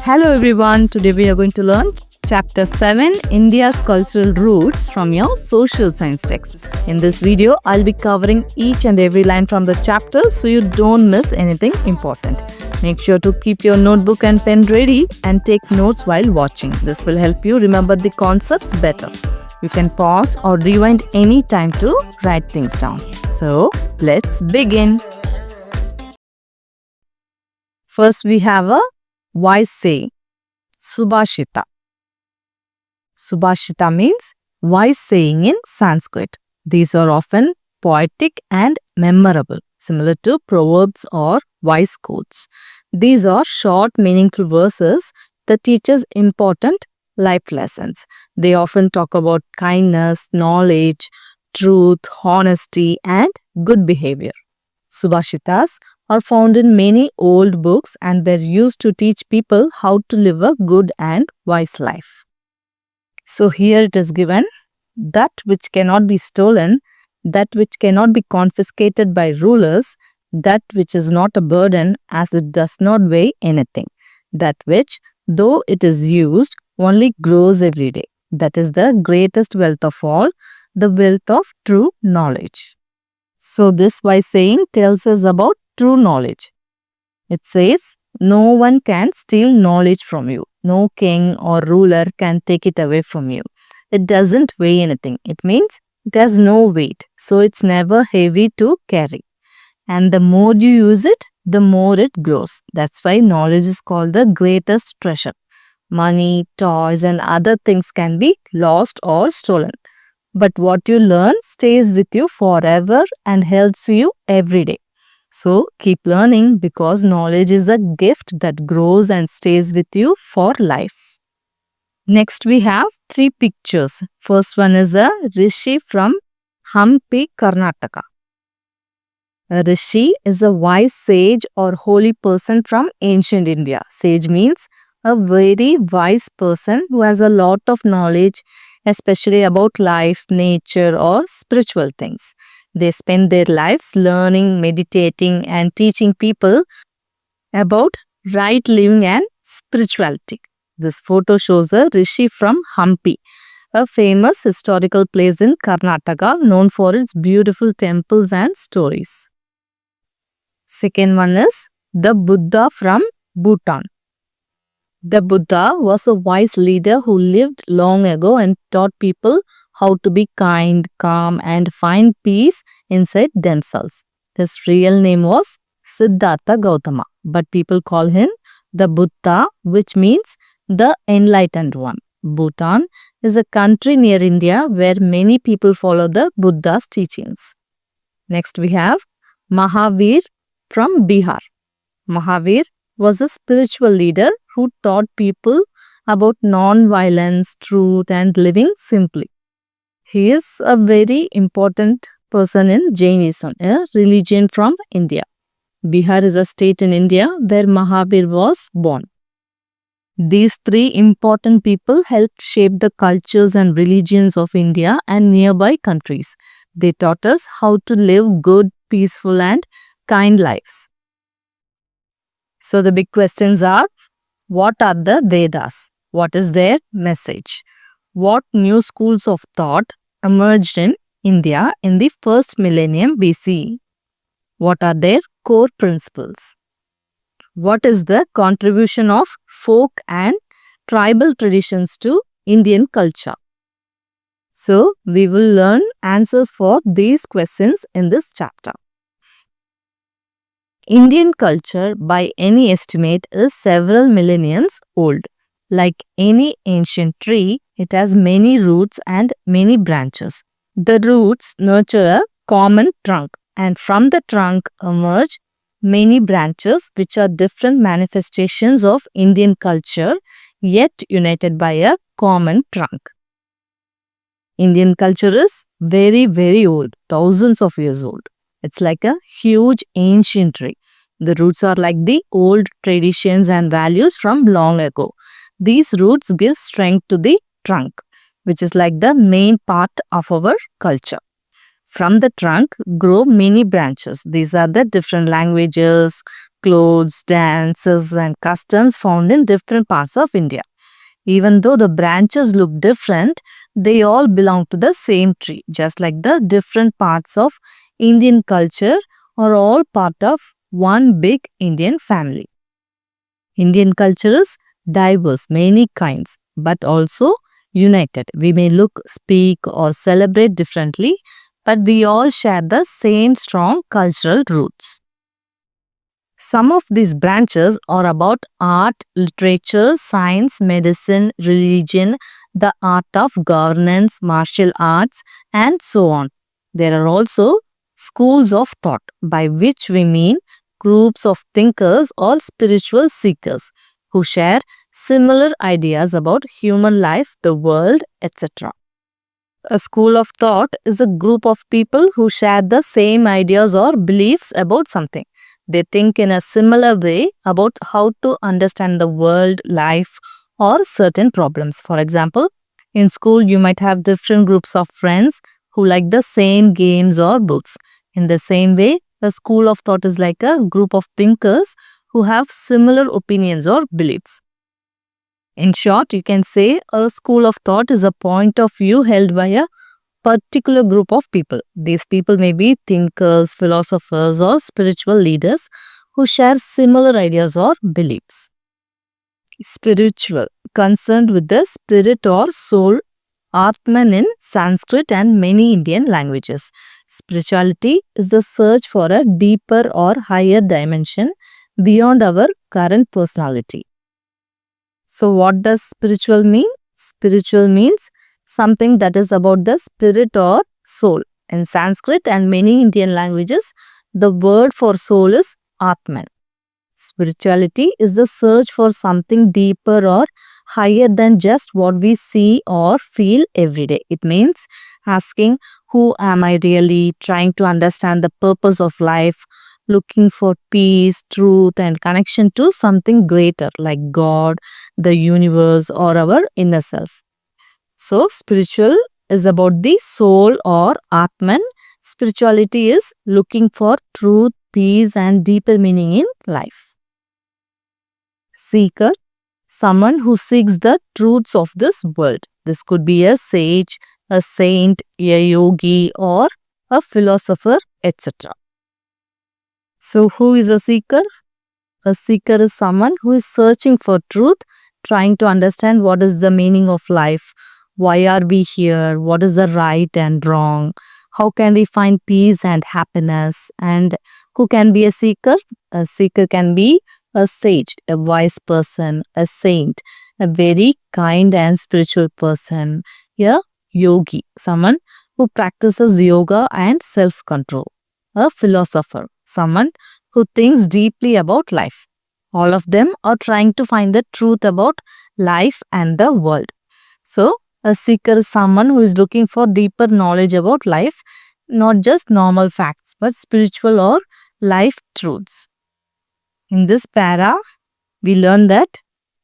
Hello everyone, today we are going to learn Chapter 7, India's Cultural Roots from your Social Science text. In this video, I'll be covering each and every line from the chapter so you don't miss anything important. Make sure to keep your notebook and pen ready and take notes while watching. This will help you remember the concepts better. You can pause or rewind any time to write things down. So, let's begin. First, we have a wise saying, subashita. Subashita means wise saying in Sanskrit. These are often poetic and memorable, similar to proverbs or wise quotes. These are short, meaningful verses that teach us important life lessons. They often talk about kindness, knowledge, truth, honesty, and good behavior. Subashitas are found in many old books and were used to teach people how to live a good and wise life. So here it is given, that which cannot be stolen, that which cannot be confiscated by rulers, that which is not a burden as it does not weigh anything, that which, though it is used, only grows every day. That is the greatest wealth of all, the wealth of true knowledge. So this wise saying tells us about true knowledge. It says, no one can steal knowledge from you. No king or ruler can take it away from you. It doesn't weigh anything. It means it has no weight. So it's never heavy to carry. And the more you use it, the more it grows. That's why knowledge is called the greatest treasure. Money, toys, and other things can be lost or stolen. But what you learn stays with you forever and helps you every day. So keep learning because knowledge is a gift that grows and stays with you for life. Next we have three pictures. First one is a Rishi from Hampi, Karnataka. A Rishi is a wise sage or holy person from ancient India. Sage means a very wise person who has a lot of knowledge, especially about life, nature, or spiritual things. They spend their lives learning, meditating, and teaching people about right living and spirituality. This photo shows a Rishi from Hampi, a famous historical place in Karnataka known for its beautiful temples and stories. Second one is the Buddha from Bhutan. The Buddha was a wise leader who lived long ago and taught people how to be kind, calm, and find peace inside themselves. His real name was Siddhartha Gautama, but people call him the Buddha, which means the enlightened one. Bhutan is a country near India where many people follow the Buddha's teachings. Next we have Mahavir from Bihar. Mahavir was a spiritual leader who taught people about non-violence, truth, and living simply. He is a very important person in Jainism, a religion from India. Bihar is a state in India where Mahavir was born. These three important people helped shape the cultures and religions of India and nearby countries. They taught us how to live good, peaceful, and kind lives. So the big questions are, what are the Vedas? What is their message? What new schools of thought emerged in India in the first millennium BCE? What are their core principles? What is the contribution of folk and tribal traditions to Indian culture? So, we will learn answers for these questions in this chapter. Indian culture, by any estimate, is several millenniums old. Like any ancient tree, it has many roots and many branches. The roots nurture a common trunk, and from the trunk emerge many branches which are different manifestations of Indian culture, yet united by a common trunk. Indian culture is very, very old, thousands of years old. It's like a huge ancient tree. The roots are like the old traditions and values from long ago. These roots give strength to the trunk, which is like the main part of our culture. From the trunk grow many branches. These are the different languages, clothes, dances, and customs found in different parts of India. Even though the branches look different, they all belong to the same tree, just like the different parts of Indian culture are all part of one big Indian family. Indian culture is diverse, many kinds, but also united. We may look, speak, or celebrate differently, but we all share the same strong cultural roots. Some of these branches are about art, literature, science, medicine, religion, the art of governance, martial arts, and so on. There are also schools of thought, by which we mean groups of thinkers or spiritual seekers who share similar ideas about human life, the world, etc. A school of thought is a group of people who share the same ideas or beliefs about something. They think in a similar way about how to understand the world, life, or certain problems. For example, in school, you might have different groups of friends who like the same games or books. In the same way, a school of thought is like a group of thinkers who have similar opinions or beliefs. In short, you can say a school of thought is a point of view held by a particular group of people. These people may be thinkers, philosophers, or spiritual leaders who share similar ideas or beliefs. Spiritual, concerned with the spirit or soul, ātman in Sanskrit and many Indian languages. Spirituality is the search for a deeper or higher dimension beyond our current personality. So what does spiritual mean? Spiritual means something that is about the spirit or soul. In Sanskrit and many Indian languages, the word for soul is ātman. Spirituality is the search for something deeper or higher than just what we see or feel every day. It means asking, who am I really? Trying to understand the purpose of life, looking for peace, truth, and connection to something greater like God, the universe, or our inner self. So, spiritual is about the soul or ātman. Spirituality is looking for truth, peace, and deeper meaning in life. Seeker, someone who seeks the truths of this world. This could be a sage, a saint, a yogi, or a philosopher, etc. So, who is a seeker? A seeker is someone who is searching for truth, trying to understand what is the meaning of life, why are we here, what is the right and wrong, how can we find peace and happiness, and who can be a seeker? A seeker can be a sage, a wise person, a saint, a very kind and spiritual person, a yogi, someone who practices yoga and self-control, a philosopher, someone who thinks deeply about life. All of them are trying to find the truth about life and the world. So, a seeker is someone who is looking for deeper knowledge about life, not just normal facts, but spiritual or life truths. In this para, we learn that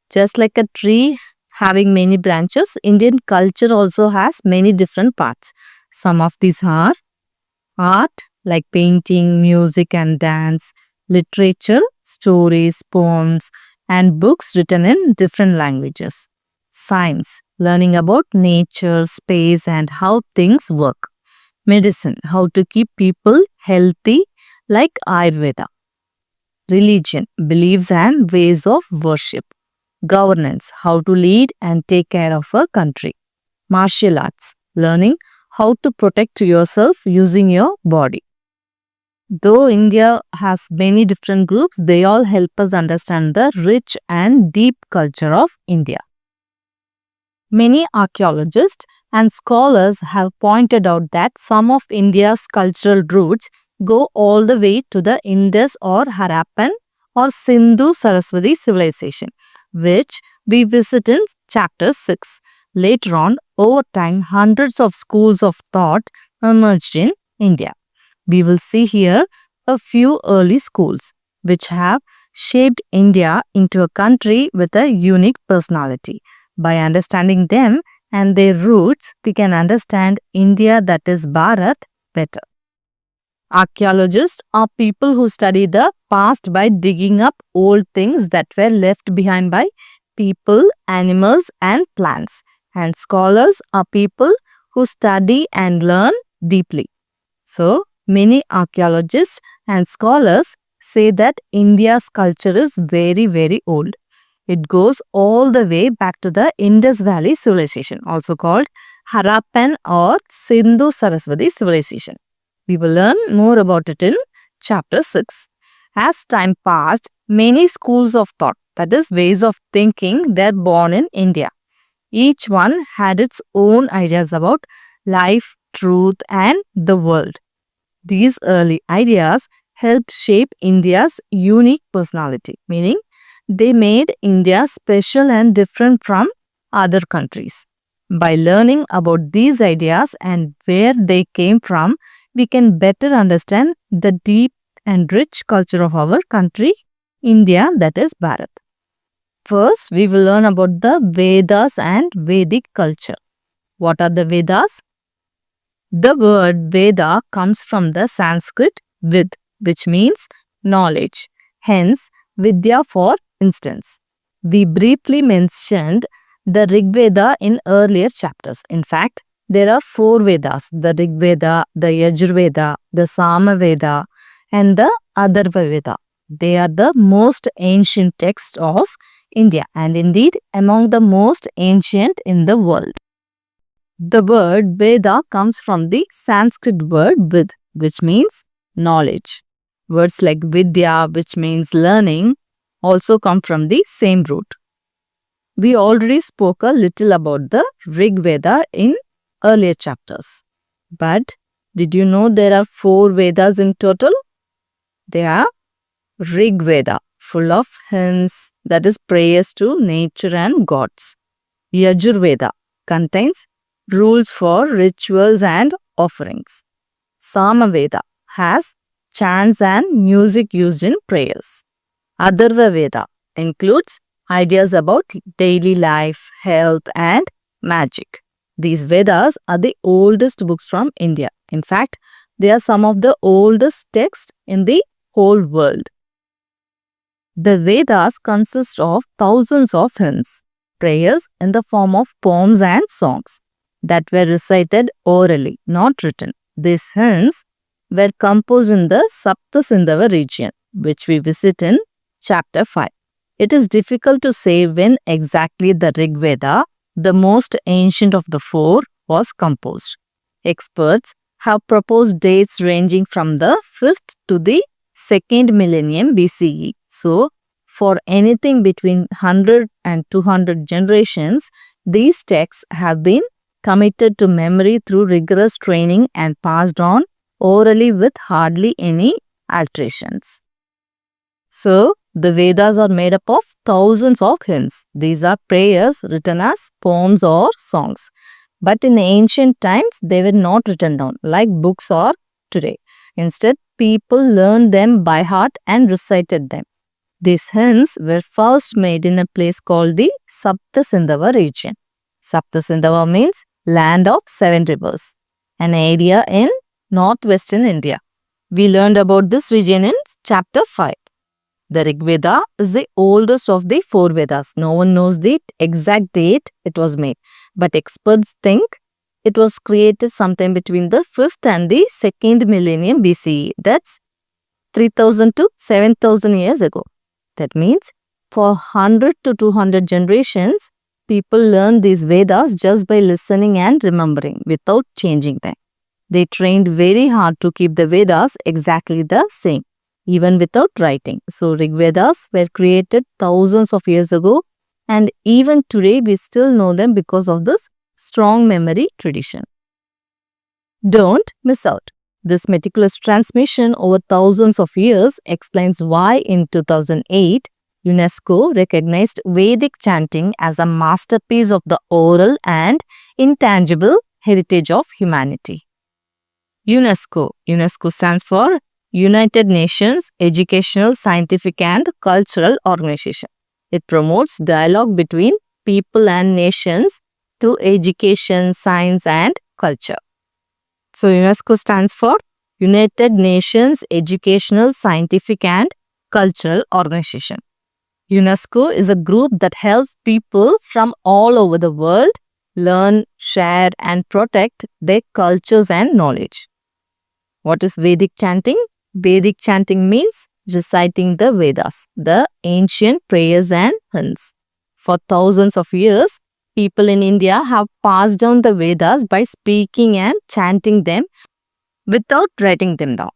just like a tree having many branches, Indian culture also has many different parts. Some of these are art, like painting, music and dance, literature, stories, poems, and books written in different languages. Science, learning about nature, space, and how things work. Medicine, how to keep people healthy, like Ayurveda. Religion, beliefs and ways of worship. Governance, how to lead and take care of a country. Martial arts, learning how to protect yourself using your body. Though India has many different groups, they all help us understand the rich and deep culture of India. Many archaeologists and scholars have pointed out that some of India's cultural roots go all the way to the Indus or Harappan or Sindhu Sarasvati civilization, which we visit in chapter 6. Later on, over time, hundreds of schools of thought emerged in India. We will see here a few early schools which have shaped India into a country with a unique personality. By understanding them and their roots, we can understand India, that is Bharat, better. Archaeologists are people who study the passed by digging up old things that were left behind by people, animals, and plants. And scholars are people who study and learn deeply. So, many archaeologists and scholars say that India's culture is very, very old. It goes all the way back to the Indus Valley civilization, also called Harappan or Sindhu Sarasvati civilization. We will learn more about it in chapter 6. As time passed, many schools of thought, that is, ways of thinking, were born in India. Each one had its own ideas about life, truth, and the world. These early ideas helped shape India's unique personality, meaning they made India special and different from other countries. By learning about these ideas and where they came from, we can better understand the deep and rich culture of our country, India, that is Bharat. First, we will learn about the Vedas and Vedic culture. What are the Vedas? The word Veda comes from the Sanskrit Vid, which means knowledge. Hence, Vidya for instance. We briefly mentioned the Rig Veda in earlier chapters. In fact, there are 4 Vedas, the Rig Veda, the Yajur Veda, the Sama Veda, and the Atharva Veda. They are the most ancient texts of India and indeed among the most ancient in the world. The word Veda comes from the Sanskrit word Vid, which means knowledge. Words like Vidya, which means learning, also come from the same root. We already spoke a little about the Rig Veda in earlier chapters. But did you know there are 4 Vedas in total? They are Rig Veda, full of hymns, that is prayers to nature and gods. Yajur Veda contains rules for rituals and offerings. Sama Veda has chants and music used in prayers. Atharva Veda includes ideas about daily life, health, and magic. These Vedas are the oldest books from India. In fact, they are some of the oldest texts in the whole world. The Vedas consist of thousands of hymns, prayers in the form of poems and songs that were recited orally, not written. These hymns were composed in the Saptasindhava region, which we visit in chapter 5. It is difficult to say when exactly the Rig Veda, the most ancient of the 4, was composed. Experts have proposed dates ranging from the 5th to the 2nd millennium BCE. So, for anything between 100 and 200 generations, these texts have been committed to memory through rigorous training and passed on orally with hardly any alterations. So, the Vedas are made up of thousands of hymns. These are prayers written as poems or songs. But in ancient times, they were not written down like books are today. Instead, people learned them by heart and recited them. These hymns were first made in a place called the Saptasindhava region. Saptasindhava means land of 7 rivers, an area in northwestern India. We learned about this region in chapter 5. The Rig Veda is the oldest of the 4 Vedas. No one knows the exact date it was made, but experts think it was created sometime between the 5th and the 2nd millennium BCE. That's 3000 to 7000 years ago. That means for 100 to 200 generations, people learned these Vedas just by listening and remembering without changing them. They trained very hard to keep the Vedas exactly the same, even without writing. So, Rig Vedas were created thousands of years ago, and even today we still know them because of this strong memory tradition. Don't miss out. This meticulous transmission over thousands of years explains why in 2008, UNESCO recognized Vedic chanting as a masterpiece of the oral and intangible heritage of humanity. UNESCO. UNESCO stands for United Nations Educational, Scientific and Cultural Organization. It promotes dialogue between people and nations through education, science and culture. So, UNESCO stands for United Nations Educational, Scientific and cultural organization. UNESCO is a group that helps people from all over the world learn, share, and protect their cultures and knowledge. What is Vedic chanting? Vedic chanting means reciting the Vedas, the ancient prayers and hymns. For thousands of years, people in India have passed down the Vedas by speaking and chanting them without writing them down.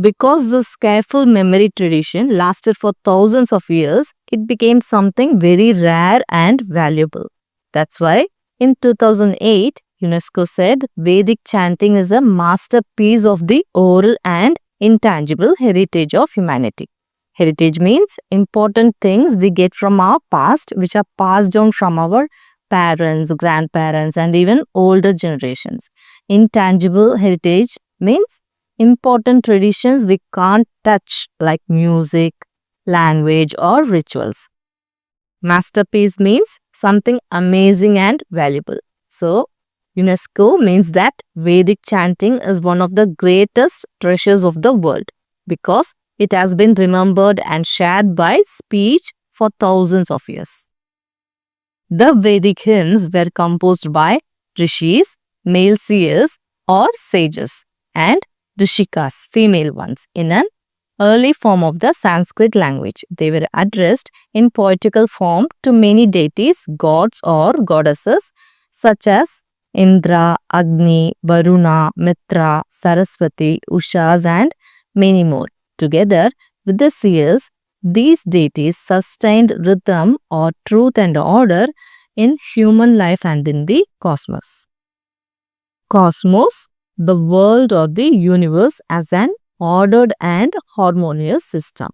Because this careful memory tradition lasted for thousands of years, it became something very rare and valuable. That's why in 2008, UNESCO said Vedic chanting is a masterpiece of the oral and intangible heritage of humanity. Heritage means important things we get from our past, which are passed down from our parents, grandparents, and even older generations. Intangible heritage means important traditions we can't touch, like music, language, or rituals. Masterpiece means something amazing and valuable. So, UNESCO means that Vedic chanting is one of the greatest treasures of the world because it has been remembered and shared by speech for thousands of years. The Vedic hymns were composed by rishis, male seers or sages, and rishikas, female ones, in an early form of the Sanskrit language. They were addressed in poetical form to many deities, gods or goddesses such as Indra, Agni, Varuna, Mitra, Sarasvati, Ushas, and many more. Together with the seers, these deities sustained rhythm or truth and order in human life and in the cosmos. Cosmos, the world or the universe as an ordered and harmonious system.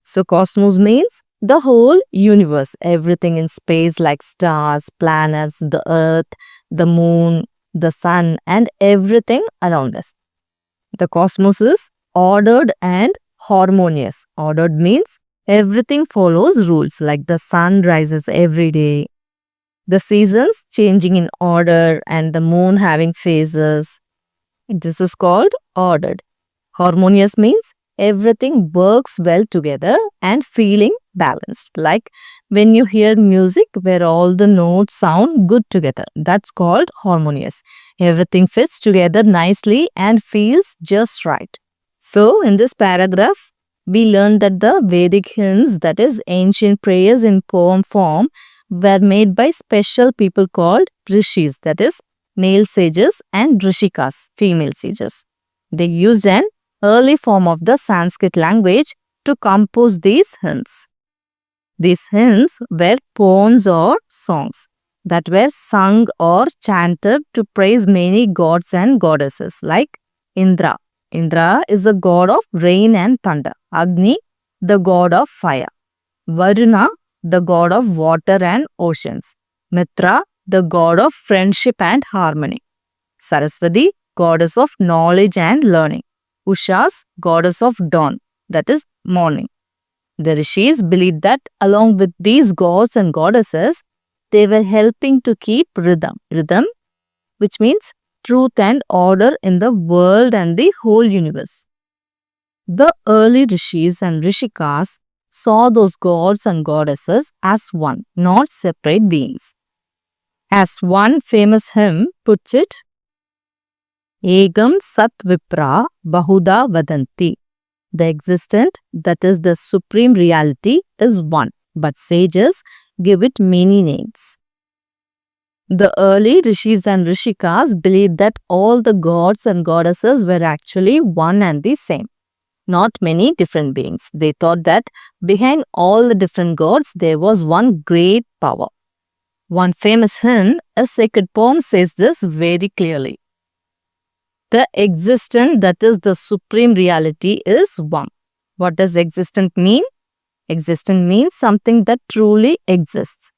So cosmos means the whole universe, everything in space like stars, planets, the earth, the moon, the sun, and everything around us. The cosmos is ordered and harmonious. Ordered means everything follows rules, like the sun rises every day, the seasons changing in order, and the moon having phases. This is called ordered. Harmonious means everything works well together and feeling balanced. Like when you hear music where all the notes sound good together, that's called harmonious. Everything fits together nicely and feels just right. So in this paragraph, we learned that the Vedic hymns, that is ancient prayers in poem form, were made by special people called rishis, that is male sages, and rishikas, female sages. They used an early form of the Sanskrit language to compose these hymns. These hymns were poems or songs that were sung or chanted to praise many gods and goddesses like Indra. Indra is the god of rain and thunder. Agni, the god of fire. Varuna, the god of water and oceans. Mitra, the god of friendship and harmony. Sarasvati, goddess of knowledge and learning. Ushas, goddess of dawn, that is morning. The rishis believed that along with these gods and goddesses, they were helping to keep rhythm. Rhythm, which means truth and order in the world and the whole universe. The early rishis and rishikas saw those gods and goddesses as one, not separate beings. As one famous hymn puts it, Egam Sat Vipra Bahuda Vadanti. The existent, that is the supreme reality, is one, but sages give it many names. The early rishis and rishikas believed that all the gods and goddesses were actually one and the same, not many different beings. They thought that behind all the different gods, there was one great power. One famous hymn, a sacred poem, says this very clearly. The existent, that is the supreme reality, is one. What does existent mean? Existent means something that truly exists.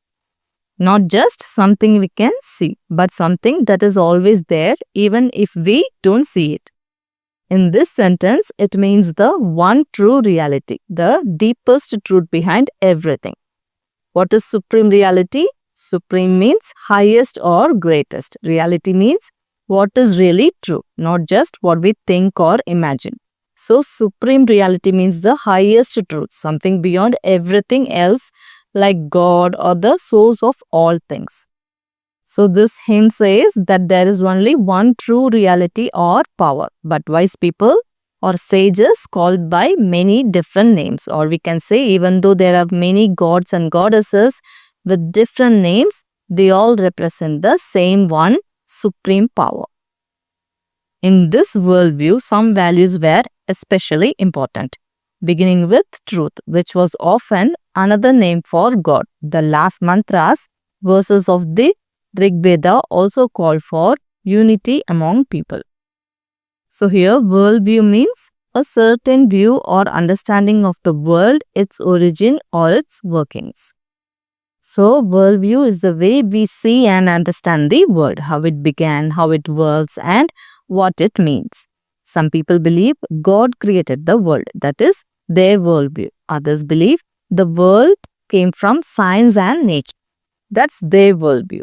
Not just something we can see, but something that is always there even if we don't see it. In this sentence, it means the one true reality, the deepest truth behind everything. What is supreme reality? Supreme means highest or greatest. Reality means what is really true, not just what we think or imagine. So supreme reality means the highest truth, something beyond everything else like God or the source of all things. So this hymn says that there is only one true reality or power, but wise people or sages called by many different names, or we can say even though there are many gods and goddesses with different names, they all represent the same one supreme power. In this worldview, some values were especially important, beginning with truth, which was often another name for God. The last mantras, verses of the Rig Veda also call for unity among people. So here worldview means a certain view or understanding of the world, its origin or its workings. So worldview is the way we see and understand the world, how it began, how it works and what it means. Some people believe God created the world, that is their worldview. Others believe the world came from science and nature, that's their worldview.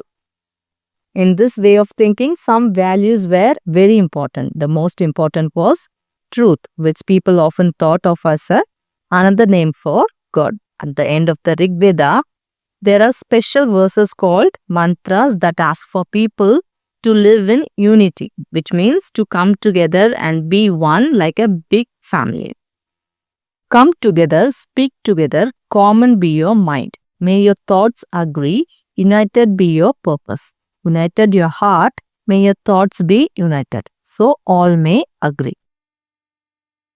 In this way of thinking, some values were very important. The most important was truth, which people often thought of as another name for God. At the end of the Rig Veda, there are special verses called mantras that ask for people to live in unity, which means to come together and be one like a big family. Come together, speak together, common be your mind. May your thoughts agree, united be your purpose. United your heart, may your thoughts be united, so all may agree.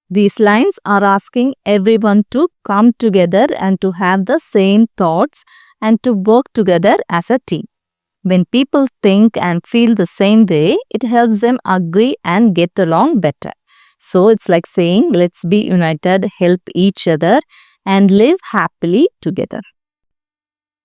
These lines are asking everyone to come together and to have the same thoughts and to work together as a team. When people think and feel the same way, it helps them agree and get along better. So it's like saying, let's be united, help each other and live happily together.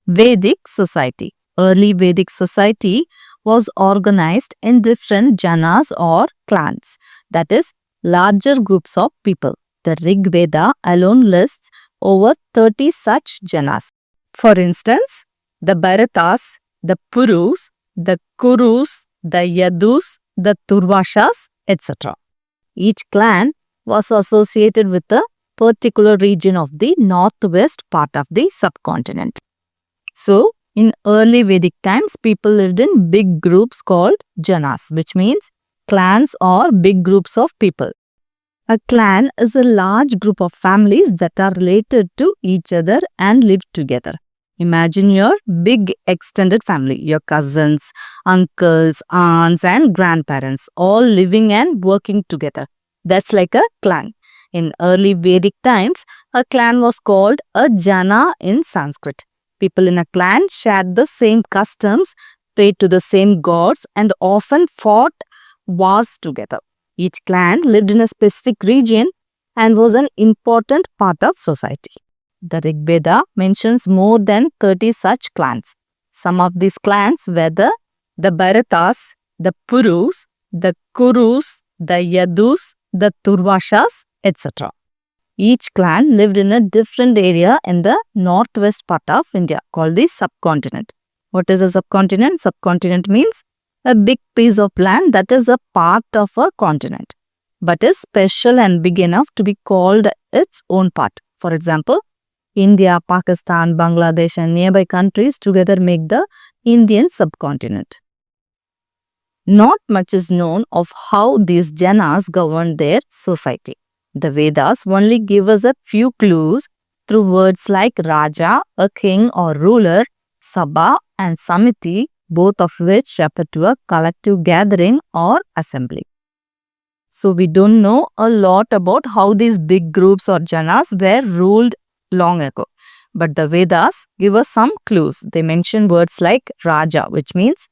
Vedic society. Early Vedic society was organized in different janas or clans, that is, larger groups of people. The Rig Veda alone lists over 30 such janas. For instance, the Bharatas, the Purus, the Kurus, the Yadus, the Turvashas, etc. Each clan was associated with a particular region of the northwest part of the subcontinent. So, in early Vedic times, people lived in big groups called janas, which means clans or big groups of people. A clan is a large group of families that are related to each other and live together. Imagine your big extended family, your cousins, uncles, aunts and grandparents all living and working together. That's like a clan. In early Vedic times, a clan was called a jana in Sanskrit. People in a clan shared the same customs, prayed to the same gods and often fought wars together. Each clan lived in a specific region and was an important part of society. The Rig Veda mentions more than 30 such clans. Some of these clans were the Bharatas, the Purus, the Kurus, the Yadus, the Turvashas, etc. Each clan lived in a different area in the northwest part of India called the subcontinent. What is a subcontinent? Subcontinent means a big piece of land that is a part of a continent, but is special and big enough to be called its own part. For example, India, Pakistan, Bangladesh and nearby countries together make the Indian subcontinent. Not much is known of how these janas governed their society. The Vedas only give us a few clues through words like Raja, a king or ruler, Sabha and Samiti, both of which refer to a collective gathering or assembly. So we don't know a lot about how these big groups or janas were ruled long ago. But the Vedas give us some clues. They mention words like Raja, which means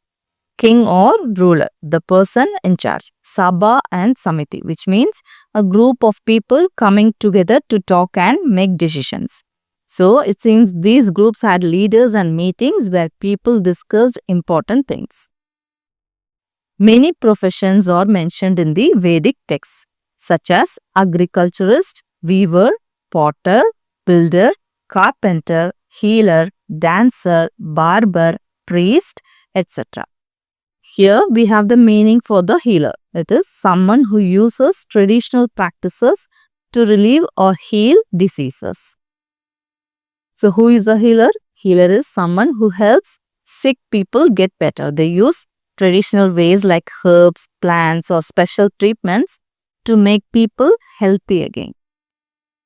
king or ruler, the person in charge. Sabha and Samiti, which means a group of people coming together to talk and make decisions. So it seems these groups had leaders and meetings where people discussed important things. Many professions are mentioned in the Vedic texts, such as agriculturist, weaver, potter, builder, carpenter, healer, dancer, barber, priest, etc. Here we have the meaning for the healer. It is someone who uses traditional practices to relieve or heal diseases. So who is a healer? Healer is someone who helps sick people get better. They use traditional ways like herbs, plants, or special treatments to make people healthy again.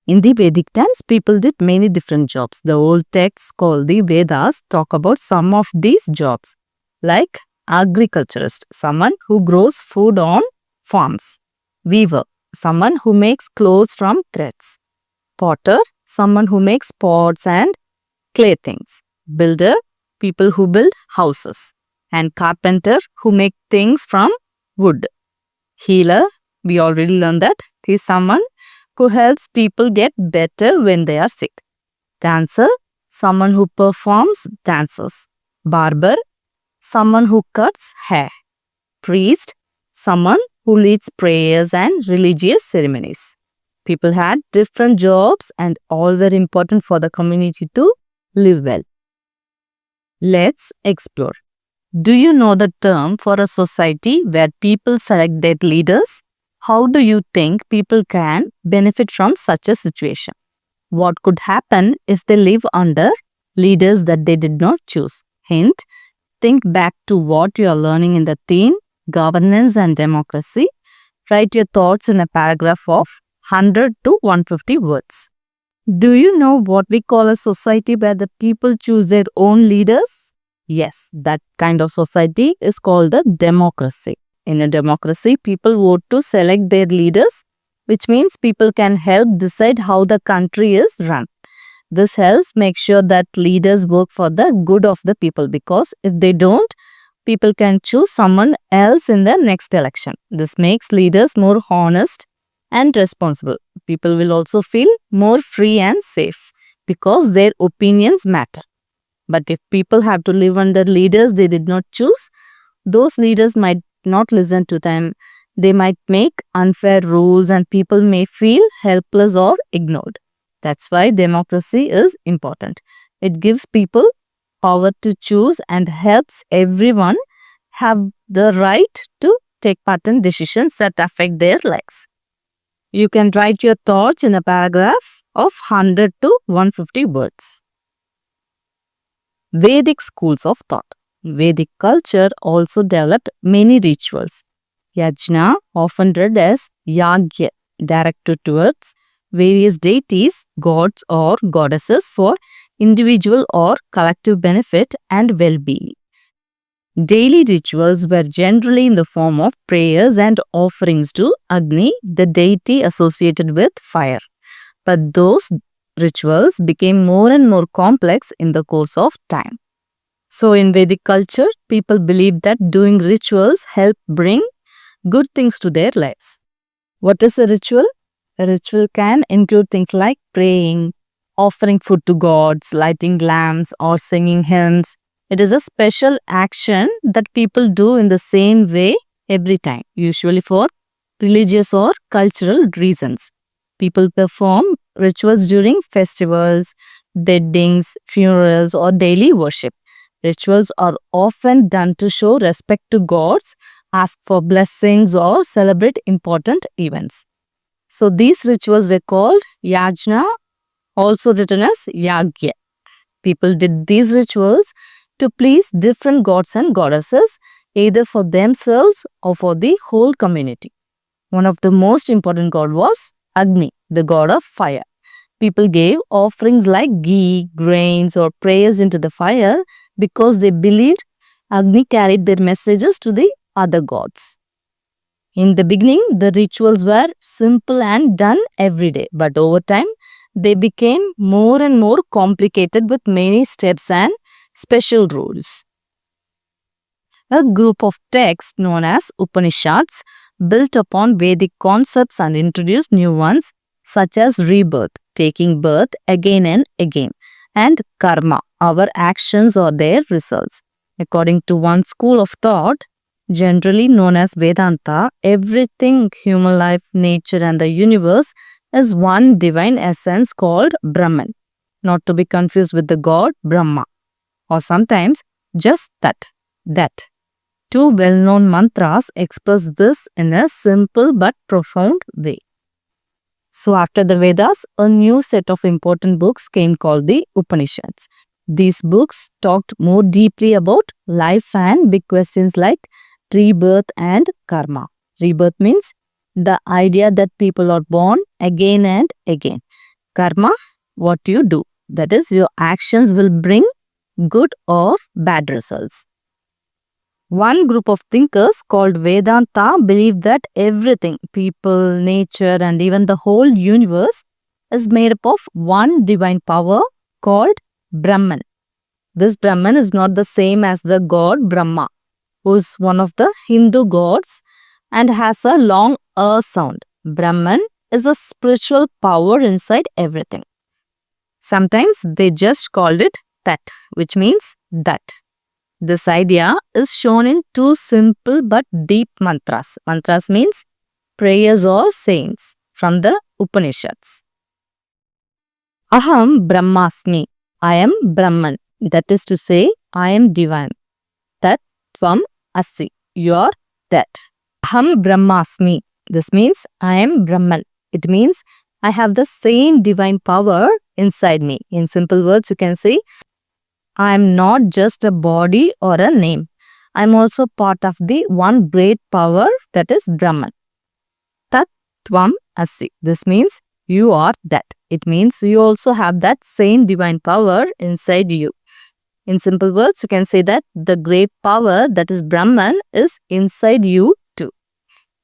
In the Vedic times, people did many different jobs. The old texts called the Vedas talk about some of these jobs, like agriculturist, someone who grows food on farms. Weaver, someone who makes clothes from threads. Potter, someone who makes pots and clay things. Builder, people who build houses. And carpenter, who make things from wood. Healer, we already learned that he is someone who helps people get better when they are sick. Dancer, someone who performs dances. Barber, someone who cuts hair. Priest, someone who leads prayers and religious ceremonies. People had different jobs and all were important for the community to live well. Let's explore. Do you know the term for a society where people select their leaders? How do you think people can benefit from such a situation? What could happen if they live under leaders that they did not choose? Hint, think back to what you are learning in the theme, governance and democracy. Write your thoughts in a paragraph of 100 to 150 words. Do you know what we call a society where the people choose their own leaders? Yes, that kind of society is called a democracy. In a democracy, people vote to select their leaders, which means people can help decide how the country is run. This helps make sure that leaders work for the good of the people, because if they don't, people can choose someone else in the next election. This makes leaders more honest and responsible. People will also feel more free and safe because their opinions matter. But if people have to live under leaders they did not choose, those leaders might not listen to them. They might make unfair rules and people may feel helpless or ignored. That's why democracy is important. It gives people power to choose and helps everyone have the right to take part in decisions that affect their lives. You can write your thoughts in a paragraph of 100 to 150 words. Vedic schools of thought. Vedic culture also developed many rituals. Yajna, often read as yagya, directed towards various deities, gods or goddesses for individual or collective benefit and well-being. Daily rituals were generally in the form of prayers and offerings to Agni, the deity associated with fire. But those rituals became more and more complex in the course of time. So in Vedic culture, people believed that doing rituals help bring good things to their lives. What is a ritual? A ritual can include things like praying, offering food to gods, lighting lamps, or singing hymns. It is a special action that people do in the same way every time, usually for religious or cultural reasons. People perform rituals during festivals, weddings, funerals, or daily worship. Rituals are often done to show respect to gods, ask for blessings, or celebrate important events. So these rituals were called yajna, also written as yagya. People did these rituals to please different gods and goddesses, either for themselves or for the whole community. One of the most important god was Agni, the god of fire. People gave offerings like ghee, grains, or prayers into the fire because they believed Agni carried their messages to the other gods. In the beginning, the rituals were simple and done every day, but over time, they became more and more complicated with many steps and special rules. A group of texts known as Upaniṣhads built upon Vedic concepts and introduced new ones such as rebirth, taking birth again and again, and karma, our actions or their results. According to one school of thought, generally known as Vedanta, everything, human life, nature and the universe, is one divine essence called Brahman, not to be confused with the god Brahma, or sometimes just that. Two well-known mantras express this in a simple but profound way. So after the Vedas, a new set of important books came called the Upanishads. These books talked more deeply about life and big questions like rebirth and karma. Rebirth means the idea that people are born again and again. Karma, what you do. That is, your actions will bring good or bad results. One group of thinkers called Vedanta believe that everything, people, nature, and even the whole universe is made up of one divine power called Brahman. This Brahman is not the same as the god Brahma, who is one of the Hindu gods and has a long sound. Brahman is a spiritual power inside everything. Sometimes they just called it Tat, which means that. This idea is shown in two simple but deep mantras. Mantras means prayers or sayings from the Upanishads. Aham Brahmasmi. I am Brahman. That is to say, I am divine. Tat Tvam Asi. You are that. Aham Brahmasmi. This means I am Brahman. It means I have the same divine power inside me. In simple words, you can say, I am not just a body or a name. I am also part of the one great power, that is Brahman. Tat Tvam Asi. This means you are that. It means you also have that same divine power inside you. In simple words, you can say that the great power, that is Brahman, is inside you too.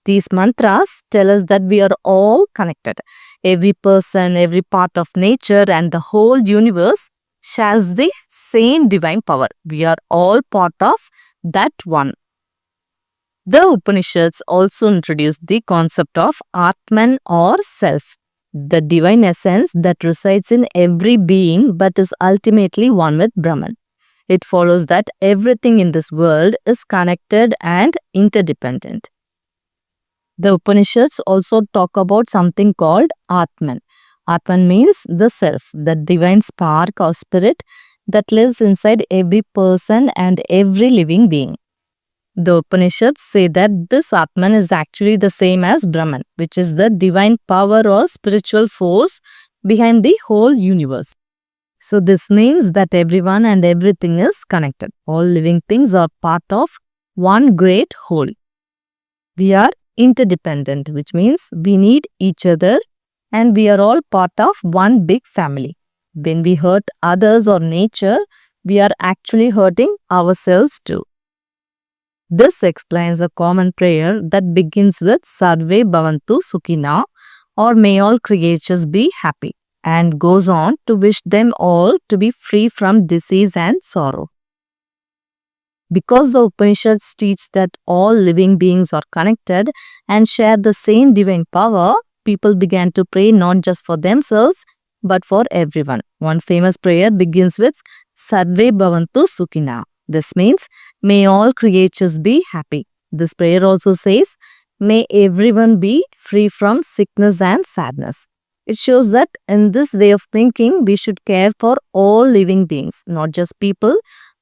These mantras tell us that we are all connected. Every person, every part of nature and the whole universe shares the same divine power. We are all part of that one. The Upanishads also introduced the concept of ātman or self, the divine essence that resides in every being but is ultimately one with Brahman. It follows that everything in this world is connected and interdependent. The Upanishads also talk about something called ātman. Atman means the self, the divine spark or spirit that lives inside every person and every living being. The Upanishads say that this Atman is actually the same as Brahman, which is the divine power or spiritual force behind the whole universe. So this means that everyone and everything is connected. All living things are part of one great whole. We are interdependent, which means we need each other and we are all part of one big family. When we hurt others or nature, we are actually hurting ourselves too. This explains a common prayer that begins with Sarve Bhavantu Sukhina, or may all creatures be happy, and goes on to wish them all to be free from disease and sorrow. Because the Upanishads teach that all living beings are connected and share the same divine power, people began to pray not just for themselves but for everyone. One famous prayer begins with Sarve Bhavantu Sukhina. This means may all creatures be happy. This prayer also says may everyone be free from sickness and sadness. It shows that in this way of thinking we should care for all living beings, not just people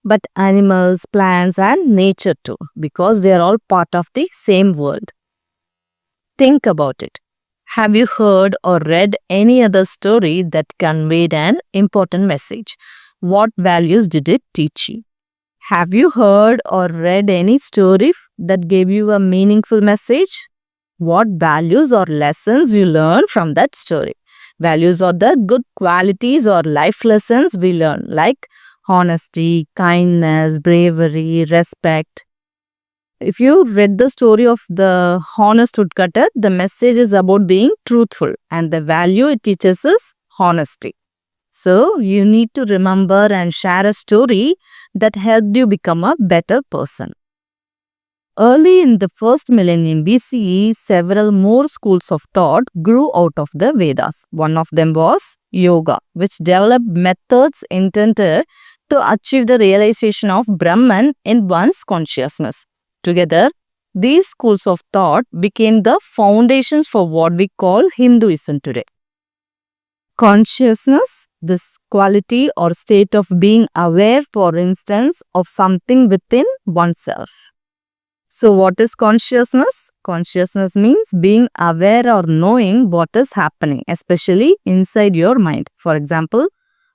but animals, plants and nature too, because they are all part of the same world. Think about it. Have you heard or read any other story that conveyed an important message? What values did it teach you? Have you heard or read any story that gave you a meaningful message? What values or lessons you learned from that story? Values are the good qualities or life lessons we learn, like honesty, kindness, bravery, respect. If you read the story of the honest woodcutter, the message is about being truthful and the value it teaches is honesty. So, you need to remember and share a story that helped you become a better person. Early in the first millennium BCE, several more schools of thought grew out of the Vedas. One of them was yoga, which developed methods intended to achieve the realization of Brahman in one's consciousness. Together, these schools of thought became the foundations for what we call Hinduism today. Consciousness, this quality or state of being aware, for instance, of something within oneself. So what is consciousness? Consciousness means being aware or knowing what is happening, especially inside your mind. For example,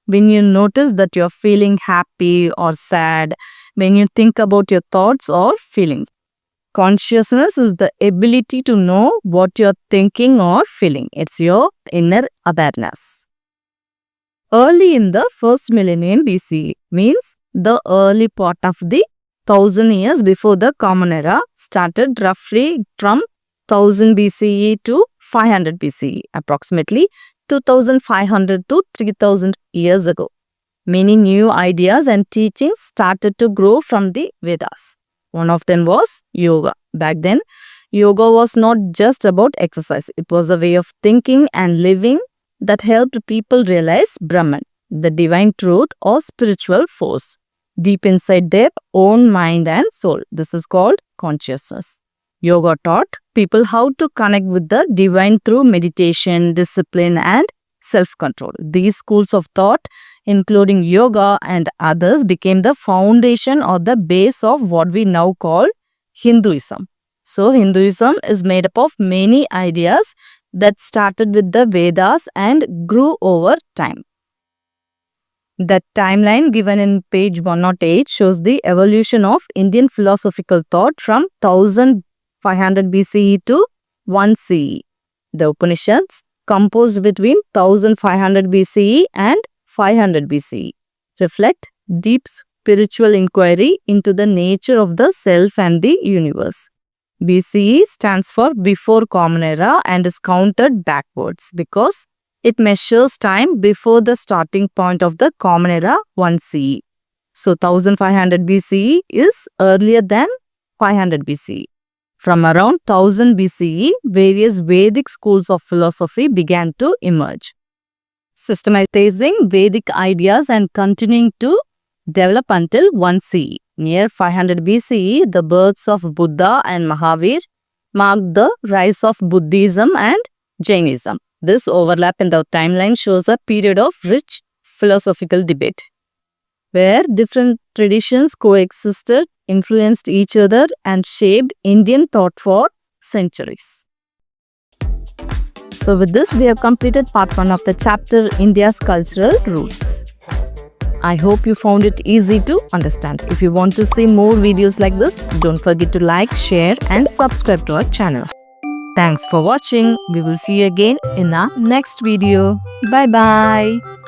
when you notice that you're feeling happy or sad, when you think about your thoughts or feelings. Consciousness is the ability to know what you're thinking or feeling. It's your inner awareness. Early in the first millennium BCE means the early part of the 1000 years before the Common Era started roughly from 1000 BCE to 500 BCE, approximately 2500 to 3000 years ago. Many new ideas and teachings started to grow from the Vedas. One of them was yoga. Back then, yoga was not just about exercise. It was a way of thinking and living that helped people realize Brahman, the divine truth or spiritual force, deep inside their own mind and soul. This is called consciousness. Yoga taught people how to connect with the divine through meditation, discipline, and self-control. These schools of thought, including yoga and others, became the foundation or the base of what we now call Hinduism. So, Hinduism is made up of many ideas that started with the Vedas and grew over time. The timeline given in page 108 shows the evolution of Indian philosophical thought from 1500 BCE to 1 CE. The Upaniṣhads, composed between 1500 BCE and 500 BCE, reflect deep spiritual inquiry into the nature of the self and the universe. BCE stands for before Common Era and is counted backwards because it measures time before the starting point of the Common Era 1 CE. So 1500 BCE is earlier than 500 BCE. From around 1000 BCE, various Vedic schools of philosophy began to emerge, systematizing Vedic ideas and continuing to develop until 1 CE. Near 500 BCE, the births of Buddha and Mahavir marked the rise of Buddhism and Jainism. This overlap in the timeline shows a period of rich philosophical debate, where different traditions coexisted, influenced each other, and shaped Indian thought for centuries. So with this, we have completed part 1 of the chapter India's Cultural Roots. I hope you found it easy to understand. If you want to see more videos like this, don't forget to like, share, and subscribe to our channel. Thanks for watching. We will see you again in our next video. Bye-bye.